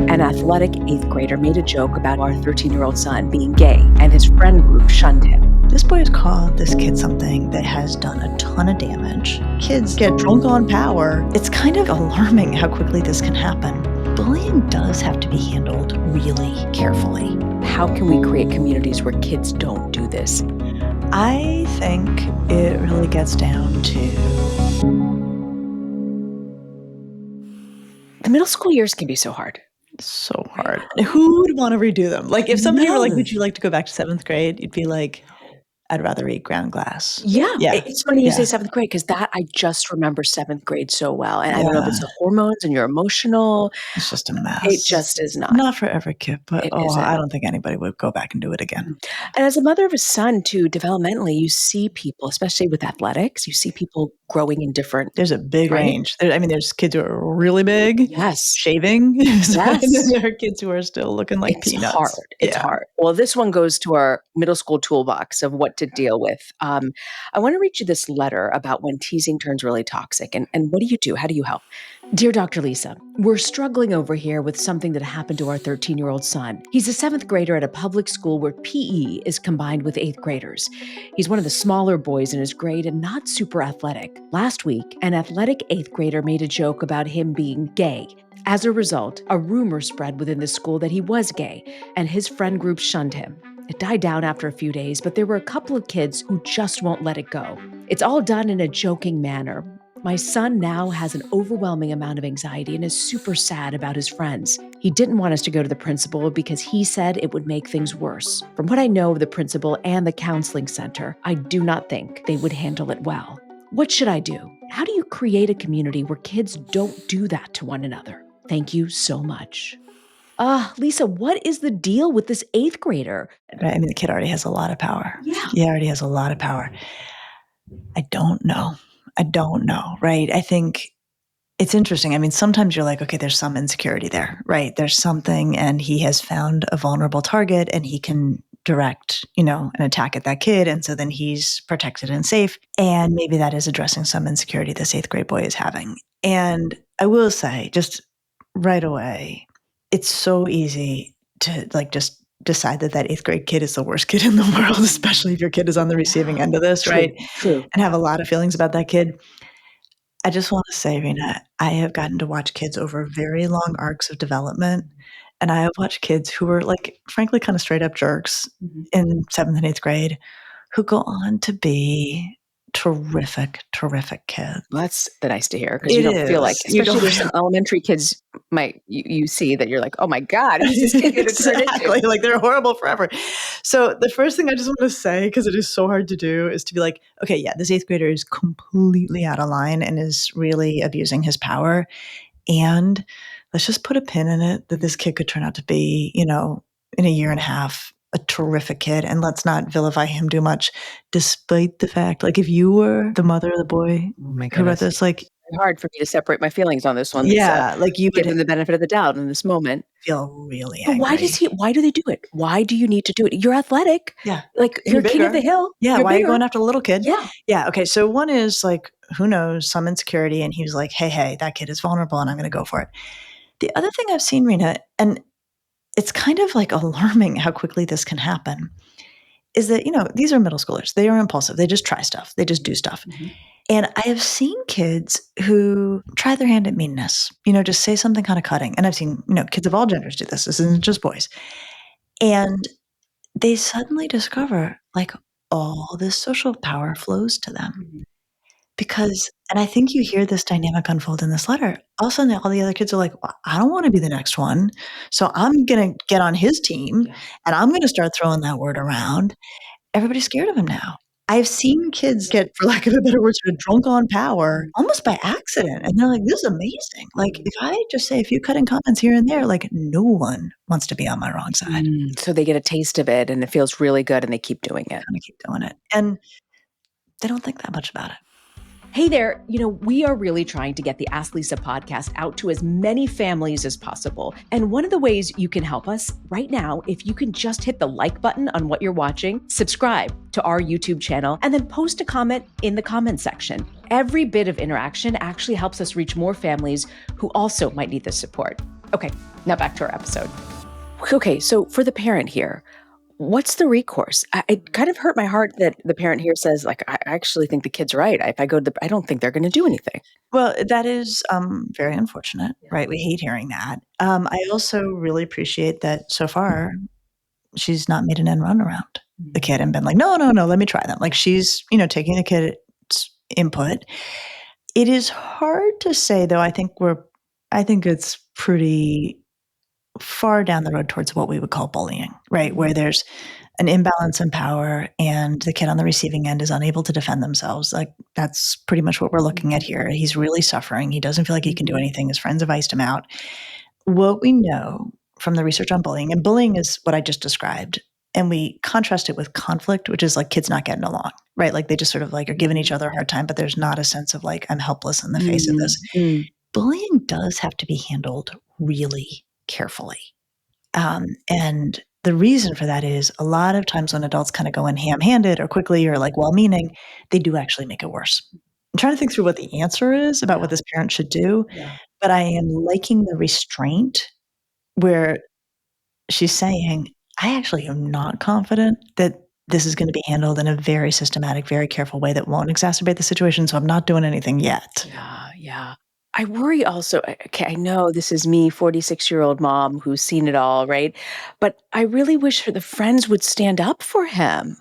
an athletic 8th grader made a joke about our 13-year-old son being gay, and his friend group shunned him. This boy has called this kid something that has done a ton of damage. Kids get drunk on power. It's kind of alarming how quickly this can happen. Bullying does have to be handled really carefully. How can we create communities where kids don't do this? I think it really gets down to The middle school years can be so hard. so hard. Who would want to redo them? Like if somebody were like, would you like to go back to 7th grade? You'd be like, I'd rather eat ground glass. Yeah. It's funny you say Yeah. 7th grade because I just remember 7th grade so well. And I Yeah. don't know if it's the hormones and you're emotional. It's just a mess. It just is not. Not for every kid, but It isn't. I don't think anybody would go back and do it again. And as a mother of a son, too, developmentally, you see people, especially with athletics, you see people growing in different. There's a big Right? range. There's kids who are really big, Yes. shaving. Yes. And then there are kids who are still looking like It's peanuts. hard. It's hard. Well, this one goes to our middle school toolbox of what to deal with. I want to read you this letter about when teasing turns really toxic. And what do you do? How do you help? Dear Dr. Lisa, we're struggling over here with something that happened to our 13-year-old son. He's a 7th grader at a public school where PE is combined with 8th graders. He's one of the smaller boys in his grade and not super athletic. Last week, an athletic 8th grader made a joke about him being gay. As a result, a rumor spread within the school that he was gay, and his friend group shunned him. It died down after a few days, but there were a couple of kids who just won't let it go. It's all done in a joking manner. My son now has an overwhelming amount of anxiety and is super sad about his friends. He didn't want us to go to the principal because he said it would make things worse. From what I know of the principal and the counseling center, I do not think they would handle it well. What should I do? How do you create a community where kids don't do that to one another? Thank you so much. Lisa, what is the deal with this 8th grader? Right? I mean, the kid already has a lot of power. Yeah. He already has a lot of power. I don't know, right? I think it's interesting. I mean, sometimes you're like, okay, there's some insecurity there, right? There's something, and he has found a vulnerable target and he can direct, an attack at that kid. And so then he's protected and safe. And maybe that is addressing some insecurity this 8th grade boy is having. And I will say, just right away, it's so easy to just decide that 8th grade kid is the worst kid in the world, especially if your kid is on the receiving end of this, right? True. And have a lot of feelings about that kid. I just want to say, Reena, I have gotten to watch kids over very long arcs of development. And I have watched kids who were frankly, kind of straight up jerks in 7th and 8th grade who go on to be terrific kids. Well, that's nice to hear because you don't feel like, especially there's some elementary kids you see that you're like, oh my God, who's this kid going to turn into? Exactly, they're horrible forever. So the first thing I just want to say, because it is so hard to do, is to be like, okay, yeah, this 8th grader is completely out of line and is really abusing his power. And let's just put a pin in it that this kid could turn out to be, in a year and a half, a terrific kid, and let's not vilify him too much, despite the fact, if you were the mother of the boy who wrote this, It's hard for me to separate my feelings on this one. Yeah, you give would him the benefit of the doubt in this moment. feel really But angry. why do they do it? Why do you need to do it? You're athletic. Yeah. You're king of the hill. Yeah, You're why are you bigger. going after the little kid? Yeah. Yeah, okay, so one is who knows, some insecurity, and he was like, hey, that kid is vulnerable and I'm going to go for it. The other thing I've seen, Reena, and it's kind of alarming how quickly this can happen, is that, these are middle schoolers. They are impulsive. They just try stuff. They just do stuff. Mm-hmm. And I have seen kids who try their hand at meanness, just say something kind of cutting. And I've seen, kids of all genders do this. This isn't just boys. And they suddenly discover all this social power flows to them. Mm-hmm. Because, and I think you hear this dynamic unfold in this letter, all of a sudden all the other kids are like, well, I don't want to be the next one. So I'm going to get on his team and I'm going to start throwing that word around. Everybody's scared of him now. I've seen kids get, for lack of a better word, sort of drunk on power almost by accident. And they're like, this is amazing. If I just say a few cutting comments here and there, no one wants to be on my wrong side. So they get a taste of it and it feels really good and they keep doing it. And they keep doing it. And they don't think that much about it. Hey there, we are really trying to get the Ask Lisa podcast out to as many families as possible. And one of the ways you can help us right now, if you can just hit the like button on what you're watching, subscribe to our YouTube channel, and then post a comment in the comment section. Every bit of interaction actually helps us reach more families who also might need this support. Okay, now back to our episode. Okay, so for the parent here, what's the recourse? It kind of hurt my heart that the parent here says, like, I actually think the kid's right. If I go to I don't think they're going to do anything. Well, that is, very unfortunate, right? We hate hearing that. I also really appreciate that so far she's not made an end run around the kid and been like, "No, no, no, let me try them." Like, she's, taking the kid's input. It is hard to say, though. I think it's pretty far down the road towards what we would call bullying, right? Where there's an imbalance in power and the kid on the receiving end is unable to defend themselves. Like, that's pretty much what we're looking at here. He's really suffering. He doesn't feel like he can do anything. His friends have iced him out. What we know from the research on bullying, and bullying is what I just described, and we contrast it with conflict, which is like kids not getting along, right? Like, they just sort of like are giving each other a hard time, but there's not a sense of like, I'm helpless in the face of this. Bullying does have to be handled really carefully. And the reason for that is a lot of times when adults kind of go in ham-handed or quickly or like well-meaning, they do actually make it worse. I'm trying to think through what the answer is about what this parent should do, but I am liking the restraint where she's saying, I actually am not confident that this is going to be handled in a very systematic, very careful way that won't exacerbate the situation. So I'm not doing anything yet. Yeah, yeah. I worry also, okay, I know this is me, 46-year-old mom who's seen it all, right? But I really wish the friends would stand up for him,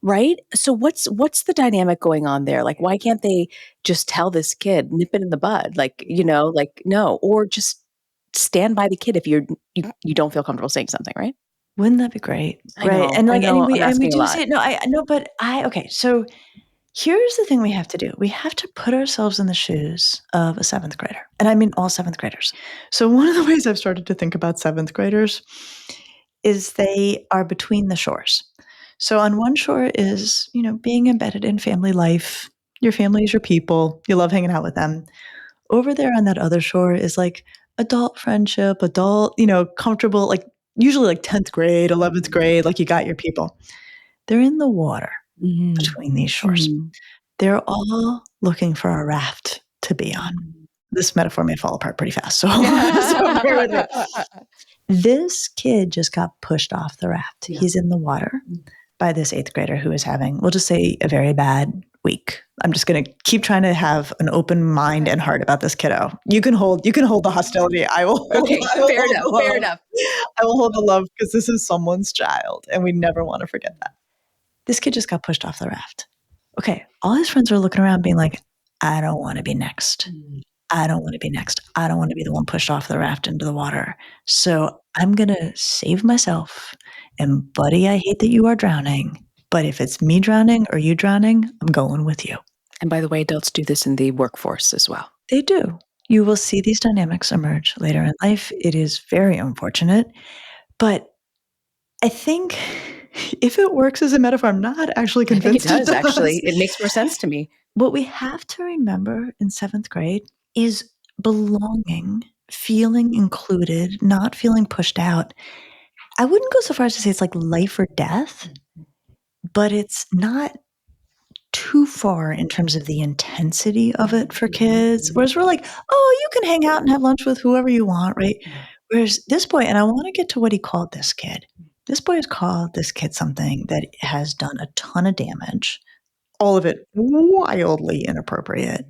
right? So what's the dynamic going on there? Like, why can't they just tell this kid, nip it in the bud? Like, like, no, or just stand by the kid if you don't feel comfortable saying something, right? Wouldn't that be great? I Right. know, And I like, know, I'm and we asking a do lot. see it. No, I know, but okay. So here's the thing we have to do. We have to put ourselves in the shoes of a seventh grader. And I mean all seventh graders. So one of the ways I've started to think about seventh graders is they are between the shores. So on one shore is, being embedded in family life. Your family is your people. You love hanging out with them. Over there on that other shore is like adult friendship, adult, comfortable, like usually like 10th grade, 11th grade, like you got your people. They're in the water Mhm, between these shores. mhm. They're all looking for a raft to be on. This metaphor may fall apart pretty fast, so so bear with me. This kid just got pushed off the raft. Yeah. He's in the water by this 8th grader who is having, we'll just say, a very bad week. I'm just gonna keep trying to have an open mind and heart about this kiddo. You can hold the hostility. I will Okay, I will fair hold enough, the love. fair enough. I will hold the love because this is someone's child, and we never wanna forget that. This kid just got pushed off the raft. Okay, all his friends are looking around being like, "I don't wanna be next. I don't wanna be next. I don't wanna be the one pushed off the raft into the water. So I'm gonna save myself, and buddy, I hate that you are drowning, but if it's me drowning or you drowning, I'm going with you." And by the way, adults do this in the workforce as well. They do. You will see these dynamics emerge later in life. It is very unfortunate, but I think if it works as a metaphor, I'm not actually I think it convinced it does, does. actually. It makes more sense to me. What we have to remember in 7th grade is belonging, feeling included, not feeling pushed out. I wouldn't go so far as to say it's like life or death, but it's not too far in terms of the intensity of it for kids. Whereas we're like, oh, you can hang out and have lunch with whoever you want, right? Whereas this boy, and I want to get to what he called this kid. This boy has called this kid something that has done a ton of damage, all of it wildly inappropriate.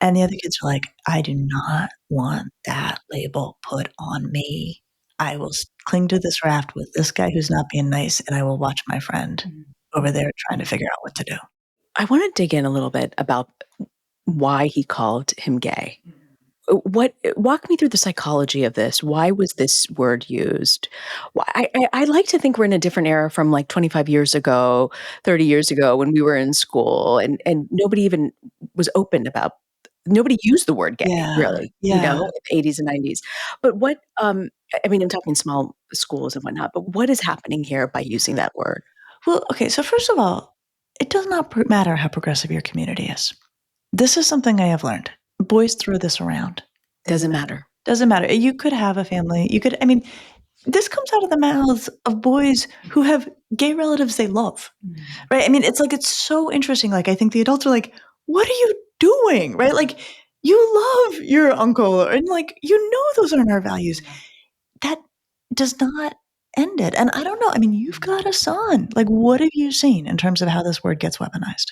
And the other kids are like, "I do not want that label put on me. I will cling to this raft with this guy who's not being nice, and I will watch my friend over there trying to figure out what to do." I wanna dig in a little bit about why he called him gay. What walk me through the psychology of this. Why was this word used? Why I like to think we're in a different era from, like, 25 years ago, 30 years ago when we were in school, and nobody even was open about nobody used the word gay, Yeah, really, yeah. in the '80s and '90s. But what, I mean, I'm talking small schools and whatnot, but what is happening here by using that word? Well, okay, so first of all, it does not matter how progressive your community is. This is something I have learned. Boys throw this around. Doesn't matter. Doesn't matter. You could have a family, I mean, this comes out of the mouths of boys who have gay relatives they love. Right? I mean, it's like it's so interesting. Like, I think the adults are like, "What are you doing?" Right? Like, You love your uncle, and, like, you know those aren't our values. Yeah. That does not end it, and I don't know, I mean, you've got a son. Like, what have you seen in terms of how this word gets weaponized?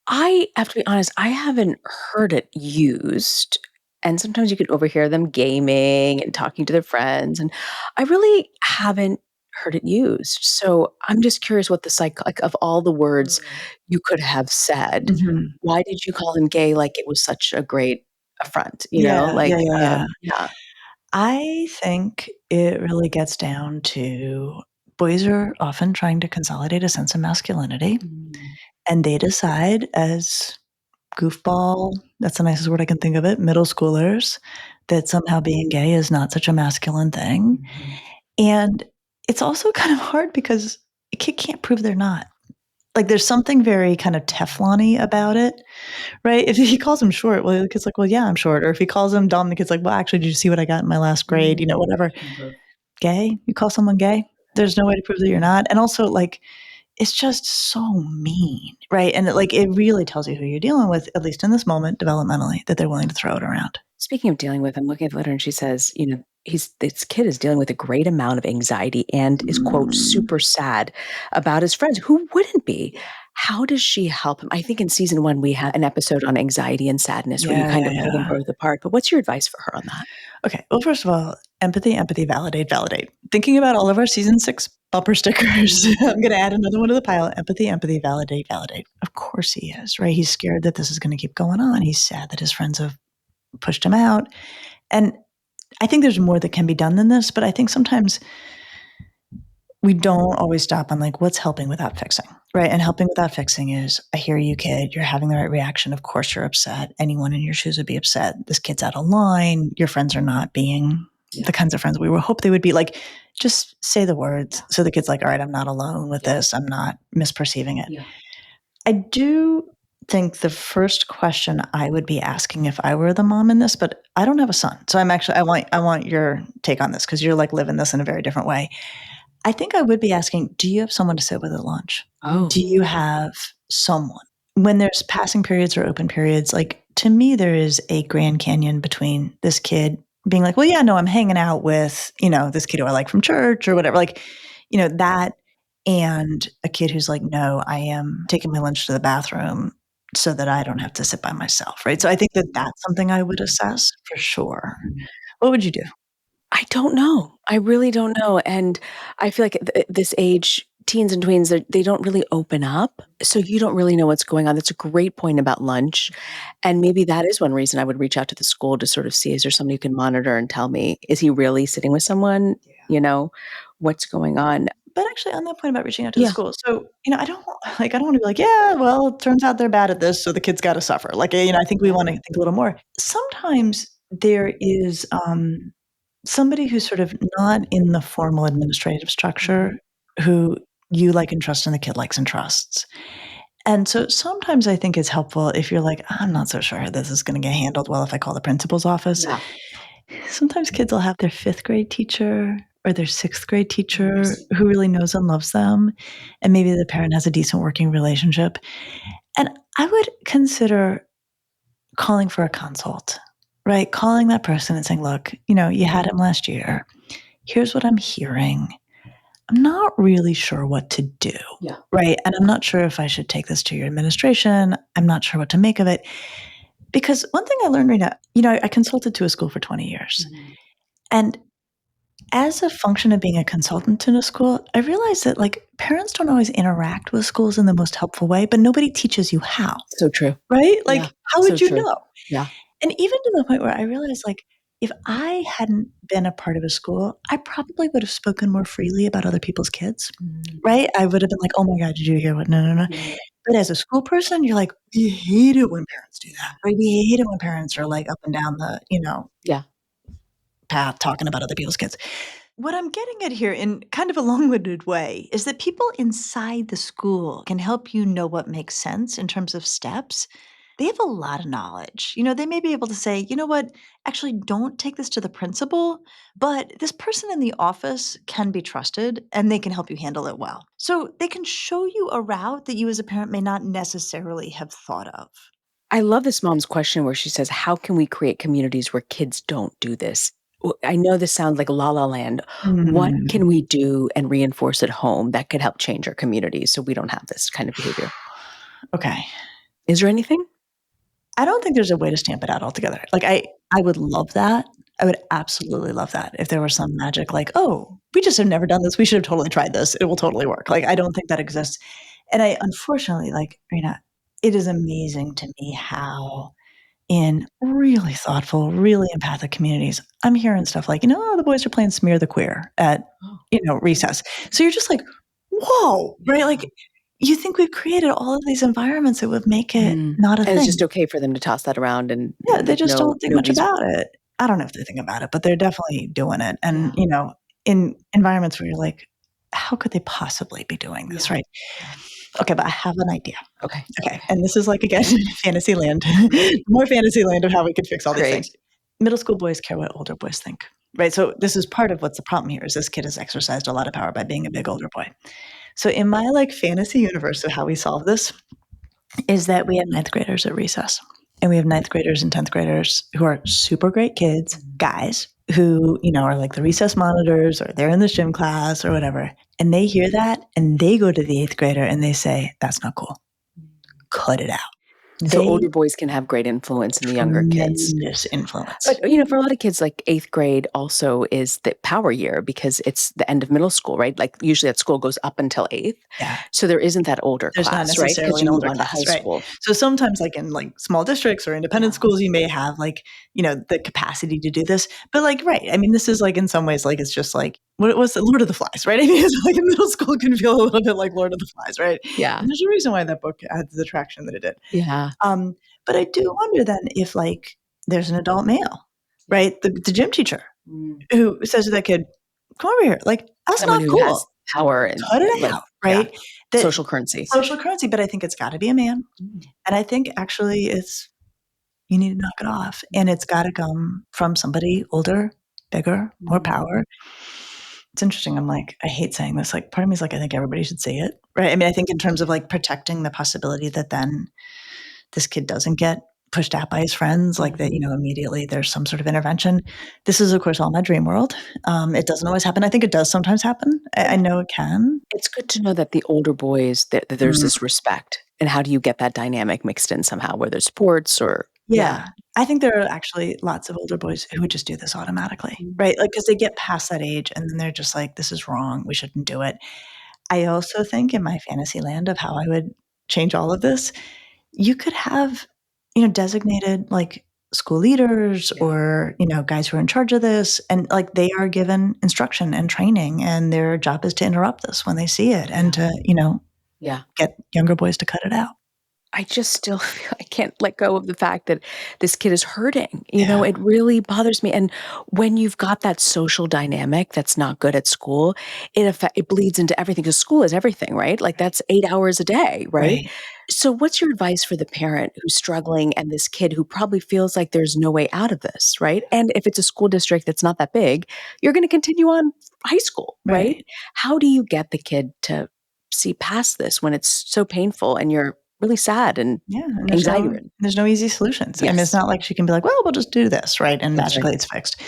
I have to be honest, I haven't heard it used, and sometimes you can overhear them gaming and talking to their friends, and I really haven't heard it used. So, I'm just curious what the like, of all the words you could have said, Mhm. why did you call him gay like it was such a great affront, you know? Yeah, Like, yeah, yeah, yeah. yeah. I think it really gets down to boys are often trying to consolidate a sense of masculinity, Mm, and they decide as goofball, that's the nicest word I can think of it, middle schoolers, that somehow being gay is not such a masculine thing, mhm. and it's also kind of hard because a kid can't prove they're not. Like, there's something very kind of Teflon-y about it, right? If he calls him short, well, the kid's like, "Well, yeah, I'm short," or if he calls him dumb, the kid's like, "Well, actually, did you see what I got in my last grade?" You know, Mm, whatever. mhm. Gay? You call someone gay? There's no way to prove that you're not, and also, like, it's just so mean, right? And it really tells you who you're dealing with, at least in this moment, developmentally, that they're willing to throw it around. Speaking of dealing with, I'm looking at the letter and she says, you know, this kid is dealing with a great amount of anxiety and is, quote, Mm. super sad about his friends. Who wouldn't be? How does she help him? I think in season one, we had an episode on anxiety and sadness where you Yeah, kind yeah, of pull them yeah. both apart. But what's your advice for her on that? Okay, well, first of all, empathy, empathy, validate, validate. Thinking about all of our season 6 bumper stickers, I'm gonna add another one to the pile. Empathy, empathy, validate, validate. Of course he is, right? He's scared that this is gonna keep going on. He's sad that his friends have pushed him out, and I think there's more that can be done than this, but I think sometimes we don't always stop on, like, what's helping without fixing, right? And helping without fixing is, I hear you, kid. You're having the right reaction. Of course you're upset. Anyone in your shoes would be upset. This kid's out of line. Your friends are not being Yeah. the kinds of friends we would hope they would be. Like, just say the words Yeah. so the kid's like, all right, I'm not alone with Yeah. this. I'm not misperceiving it. Yeah. I do think the first question I would be asking if I were the mom in this, but I don't have a son. So I want your take on this because you're like living this in a very different way. I think I would be asking, do you have someone to sit with at lunch? Oh, Do you have someone? When there's passing periods or open periods, like to me, there is a Grand Canyon between this kid being like, well, yeah, no, I'm hanging out with, this kid who I like from church or whatever, like, that and a kid who's like, no, I am taking my lunch to the bathroom so that I don't have to sit by myself, right? So I think that that's something I would assess for sure. What would you do? I don't know. I really don't know, and I feel like at this age, teens and tweens, they don't really open up, so you don't really know what's going on. That's a great point about lunch, and maybe that is one reason I would reach out to the school to sort of see, is there somebody who can monitor and tell me, is he really sitting with someone? You know, what's going on? But actually, on that point about reaching out to the Yeah. school, so, I don't wanna be like, "Yeah, well, it turns out they're bad at this, so the kid's gotta suffer." Like, I think we wanna think a little more. Sometimes there is, somebody who's sort of not in the formal administrative structure Mhm. who you like and trust and the kid likes and trusts. And so sometimes I think it's helpful if you're like, "I'm not so sure this is gonna get handled well if I call the principal's office." Yeah. Sometimes kids will have their 5th grade teacher or their 6th grade teacher Yes. who really knows and loves them, and maybe the parent has a decent working relationship. And I would consider calling for a consult, right? Calling that person and saying, "Look, you had him last year. Here's what I'm hearing. I'm not really sure what to do, Yeah. right? And I'm not sure if I should take this to your administration. I'm not sure what to make of it." Because one thing I learned, Rena, I consulted to a school for 20 years. Mhm. And as a function of being a consultant in a school, I realized that, like, parents don't always interact with schools in the most helpful way, but nobody teaches you how, So true. right? Yeah. Like, how So would you true. know? Yeah. And even to the point where I realized, like, if I hadn't been a part of a school, I probably would have spoken more freely about other people's kids, Mm. right? I would have been like, "Oh my god, did you hear what no, no, no." Yeah. But as a school person, you're like, "We hate it when parents do that," right? We hate it when parents are, like, up and down the, Yeah. path talking about other people's kids. What I'm getting at here in kind of a long-winded way is that people inside the school can help you know what makes sense in terms of steps. They have a lot of knowledge. They may be able to say, you know what, actually, don't take this to the principal, but this person in the office can be trusted and they can help you handle it well. So they can show you a route that you as a parent may not necessarily have thought of. I love this mom's question where she says, "How can we create communities where kids don't do this?" I know this sounds like La La Land. What Mm, can we do and reinforce at home that could help change our communities so we don't have this kind of behavior? okay. Is there anything? I don't think there's a way to stamp it out altogether. Like, I would love that. I would absolutely love that if there was some magic like, "Oh, we just have never done this. We should have totally tried this. It will totally work." Like, I don't think that exists. And I unfortunately, like, Rena, it is amazing to me how in really thoughtful, really empathic communities, I'm hearing stuff like, "Oh, the boys are playing Smear the Queer at, Oh, recess." So you're just like, "Whoa," right? yeah. Like, you think we've created all of these environments that would make it Mm. not a And it's just thing. okay for them to toss that around and Yeah, they like just don't think much nobody's about it. I don't know if they think about it, but they're definitely doing it, and, yeah, in environments where you're like, "How could they possibly be doing this?" yeah, Right? yeah. Okay, but I have an idea. Okay, Okay, and this is like, again, fantasy land, more fantasy land of how we could fix all these things. great. Middle school boys care what older boys think, right? So this is part of what's the problem here is this kid has exercised a lot of power by being a big older boy. So in my, like, fantasy universe of how we solve this is that we have ninth graders at recess, and we have ninth graders and 10th graders who are super great kids, guys, who, are like the recess monitors or they're in the gym class or whatever, and they hear that, and they go to the 8th grader and they say, "That's not cool. Cut it out." So They older boys can have great influence in the younger kids. tremendous influence. But, for a lot of kids, like, 8th grade also is the power year because it's the end of middle school, right? Like, usually that school goes up until 8th, Yeah. so there isn't that older There's not class, right? Because necessarily you an move older on to high class, right? school. So sometimes, like, in, like, small districts or independent Yeah. schools, you may have, like, the capacity to do this, but, like, right, I mean, this is, like, in some ways, like, it's just like what was it? Lord of the Flies, right? I mean, it's like in middle school can feel a little bit like Lord of the Flies, right? Yeah. And there's a reason why that book had the traction that it did. Yeah. Um, but I do wonder then if, like, there's an adult male, right? The gym teacher Mm. who says to that kid, "Come over here." Like, "That's Someone not who has cool. power and, Cut it like out," yeah, right? That social currency. social currency, but I think it's gotta be a man, Mm. and I think actually it's you need to knock it off, and it's gotta come from somebody older, bigger, more Mhm. power. It's interesting, I'm like, I hate saying this, like, part of me is like, I think everybody should see it, right? I mean, I think in terms of, like, protecting the possibility that then this kid doesn't get pushed out by his friends, like, that, Mhm. immediately there's some sort of intervention. This is, of course, all my dream world. It doesn't always happen. I think it does sometimes happen. I Yeah. know it can. It's good to know that the older boys that there's Mm. this respect, and how do you get that dynamic mixed in somehow, whether it's sports or yeah. Yeah. I think there are actually lots of older boys who would just do this automatically, Mm. right? Like, because they get past that age and then they're just like, "This is wrong. We shouldn't do it." I also think in my fantasy land of how I would change all of this, you could have, designated, like, school leaders Yeah. or, guys who are in charge of this, and, like, they are given instruction and training, and their job is to interrupt this when they see it and Yeah. to, Yeah. get younger boys to cut it out. I just still I can't let go of the fact that this kid is hurting, Yeah. it really bothers me, and when you've got that social dynamic that's not good at school, it bleeds into everything. Because school is everything, right? Like, Right. that's 8 hours a day, right? Right. So what's your advice for the parent who's struggling and this kid who probably feels like there's no way out of this, right? And if it's a school district that's not that big, you're gonna continue on high school, right? Right. How do you get the kid to see past this when it's so painful and you're really sad and Yeah, and anxiety ridden? there's no easy solutions. I mean, it's Yes, not like she can be like, "Well, we'll just do this," right? And that's right. magically it's fixed.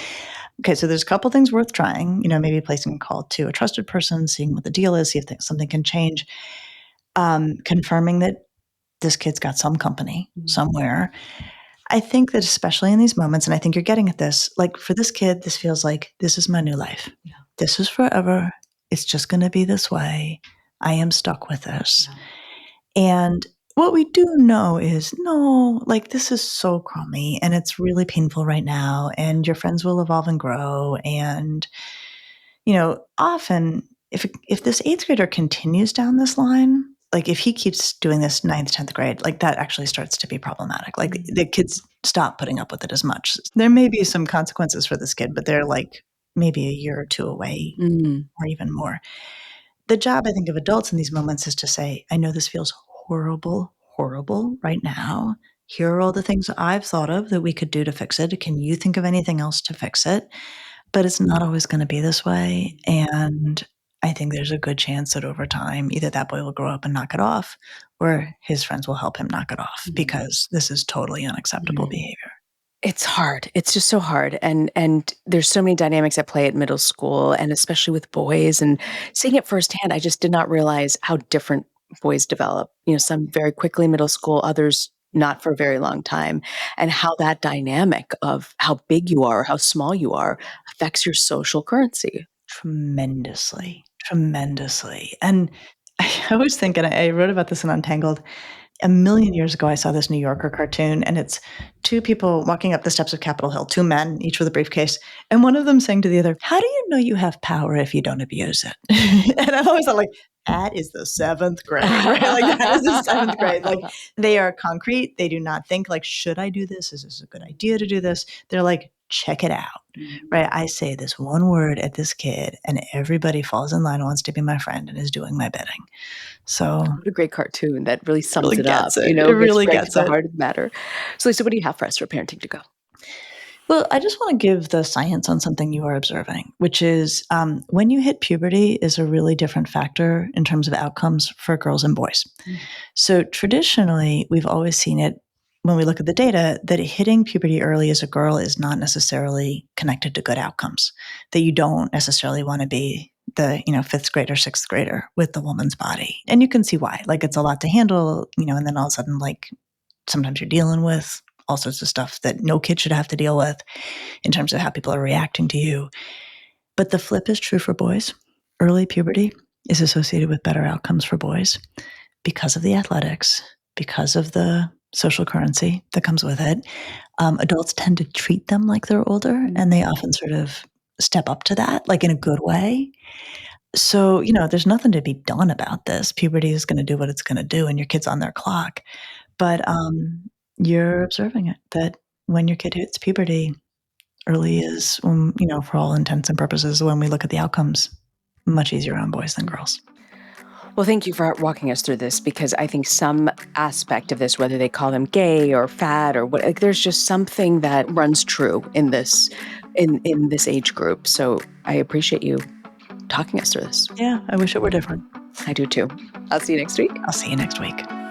Okay, so there's a couple things worth trying, maybe placing a call to a trusted person, seeing what the deal is, see if something can change. Confirming that this kid's got some company Mhm. somewhere. I think that especially in these moments, and I think you're getting at this, like for this kid, this feels like this is my new life. Yeah, This is forever. It's just going to be this way. I am stuck with this. yeah. And what we do know is no, like this is so crummy and it's really painful right now. And your friends will evolve and grow. And, often if this eighth grader continues down this line, like if he keeps doing this ninth, 10th grade, like that actually starts to be problematic. Like Mhm. the kids stop putting up with it as much. There may be some consequences for this kid, but they're like maybe a year or two away Mm. or even more. The job, I think, of adults in these moments is to say, I know this feels horrible, horrible right now. Here are all the things I've thought of that we could do to fix it. Can you think of anything else to fix it? But it's not always going to be this way. And I think there's a good chance that over time, either that boy will grow up and knock it off, or his friends will help him knock it off because this is totally unacceptable behavior. It's hard. It's just so hard, and there's so many dynamics at play at middle school, and especially with boys, and seeing it firsthand, I just did not realize how different boys develop. Some very quickly in middle school, others not for a very long time, and how that dynamic of how big you are or how small you are affects your social currency. Tremendously, tremendously. And I always think, and I wrote about this in Untangled, a million years ago, I saw this New Yorker cartoon, and it's two people walking up the steps of Capitol Hill, two men, each with a briefcase, and one of them saying to the other, "How do you know you have power if you don't abuse it?" And I've always thought, like, that is the seventh grade, right? Like, that is the seventh grade. Like, they are concrete. They do not think, like, should I do this? Is this a good idea to do this? They're like, check it out, right? I say this one word at this kid, and everybody falls in line and wants to be my friend and is doing my bidding. So What a great cartoon that really it sums really it up, gets it. It gets really right to gets the it. heart of the matter. So, Lisa, what do you have for us for parenting to go? Well, I just want to give the science on something you are observing, which is when you hit puberty is a really different factor in terms of outcomes for girls and boys. So traditionally, we've always seen it when we look at the data that hitting puberty early as a girl is not necessarily connected to good outcomes, that you don't necessarily want to be the fifth grader, sixth grader with the woman's body. And you can see why. Like, it's a lot to handle, and then all of a sudden, like, sometimes you're dealing with all sorts of stuff that no kid should have to deal with in terms of how people are reacting to you. But the flip is true for boys. Early puberty is associated with better outcomes for boys because of the athletics, because of the social currency that comes with it. Adults tend to treat them like they're older, and they often sort of step up to that, like, in a good way. So, there's nothing to be done about this. Puberty is going to do what it's going to do, and your kid's on their clock. But you're observing it, that when your kid hits puberty, early is when, for all intents and purposes, when we look at the outcomes, much easier on boys than girls. Well, thank you for walking us through this because I think some aspect of this, whether they call them gay or fat or what, like, there's just something that runs true in this age group. So I appreciate you talking us through this. Yeah, I wish it were different. I do too. I'll see you next week. I'll see you next week.